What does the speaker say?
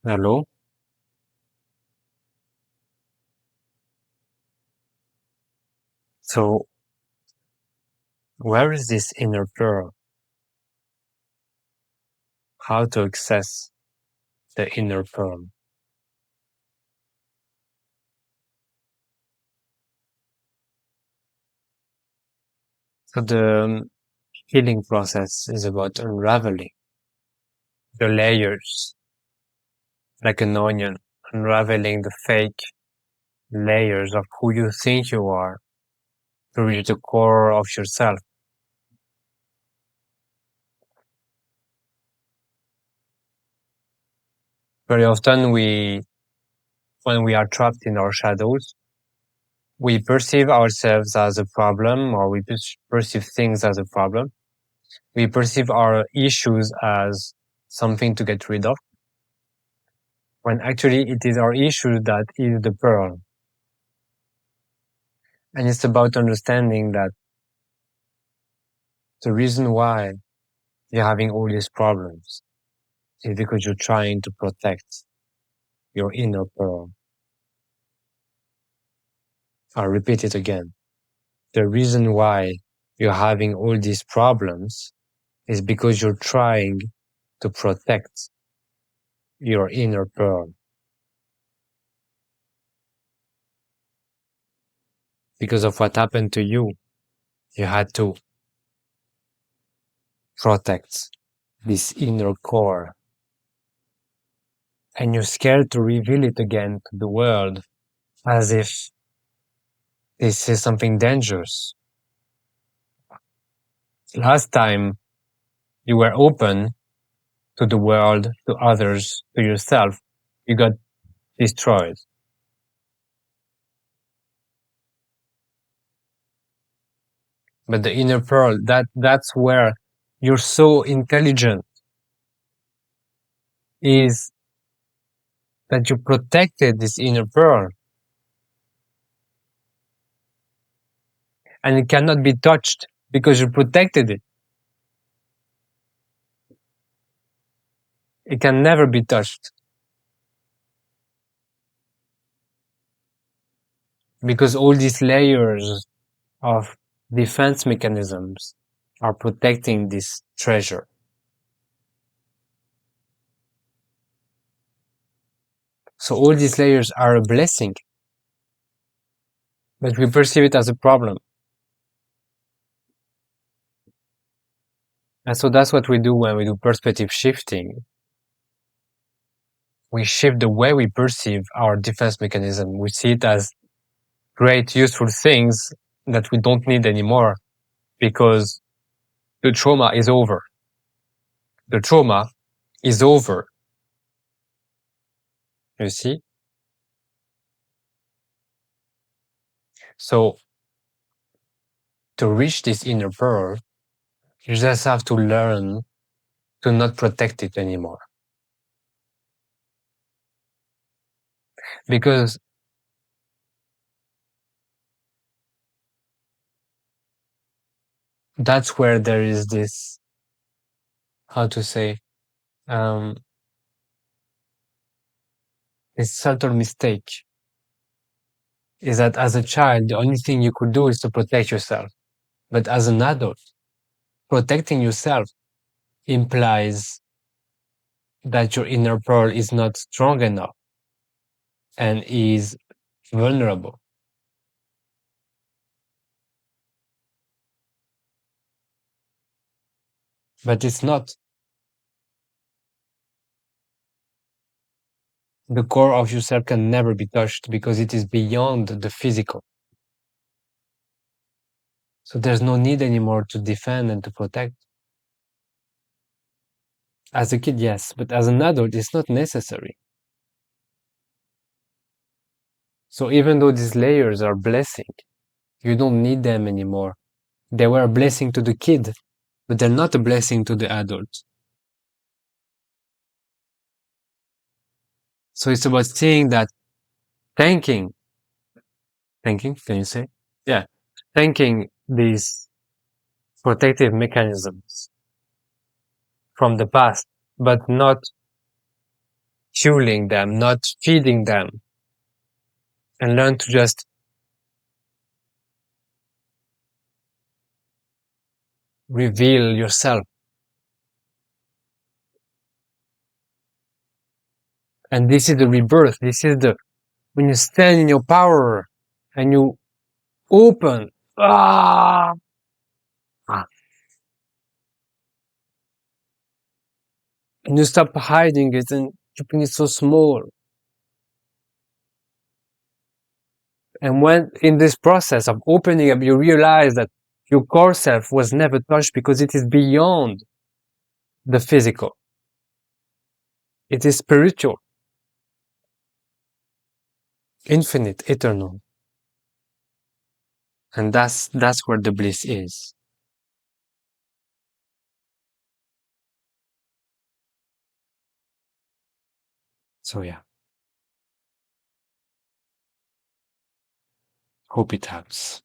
Hello. So, where is this inner pearl? How to access the inner pearl? So, the healing process is about unraveling the layers, like an onion, unraveling the fake layers of who you think you are to reach the core of yourself. Very often, when we are trapped in our shadows, we perceive ourselves as a problem, or we perceive things as a problem. We perceive our issues as something to get rid of, when actually it is our issue that is the pearl. And it's about understanding that the reason why you're having all these problems is because you're trying to protect your inner pearl. I'll repeat it again. The reason why you're having all these problems is because you're trying to protect your inner pearl. Because of what happened to you, you had to protect this inner core. And you're scared to reveal it again to the world as if this is something dangerous. Last time you were open to the world, to others, to yourself, you got destroyed. But the inner pearl, that's where you're so intelligent, is that you protected this inner pearl and it cannot be touched because you protected it. It can never be touched because all these layers of defense mechanisms are protecting this treasure. So all these layers are a blessing, but we perceive it as a problem. And so that's what we do when we do perspective shifting. We shift the way we perceive our defense mechanism. We see it as great, useful things that we don't need anymore because the trauma is over. The trauma is over. You see? So to reach this inner pearl, you just have to learn to not protect it anymore. Because that's where there is this, how to say, um, this subtle mistake is that as a child, the only thing you could do is to protect yourself. But as an adult, protecting yourself implies that your inner pearl is not strong enough and is vulnerable. But it's not. The core of yourself can never be touched because it is beyond the physical. So there's no need anymore to defend and to protect. As a kid, yes, but as an adult, it's not necessary. So even though these layers are blessing, you don't need them anymore. They were a blessing to the kid, but they're not a blessing to the adult. So it's about seeing that thanking, can you say? Yeah, thanking these protective mechanisms from the past, but not fueling them, not feeding them, and learn to just reveal yourself. And this is the rebirth. This is the when you stand in your power and you open. Ah, and you stop hiding it and keeping it so small. And when in this process of opening up, you realize that your core self was never touched because it is beyond the physical. It is spiritual, infinite, eternal. And that's where the bliss is. So yeah, hope it helps.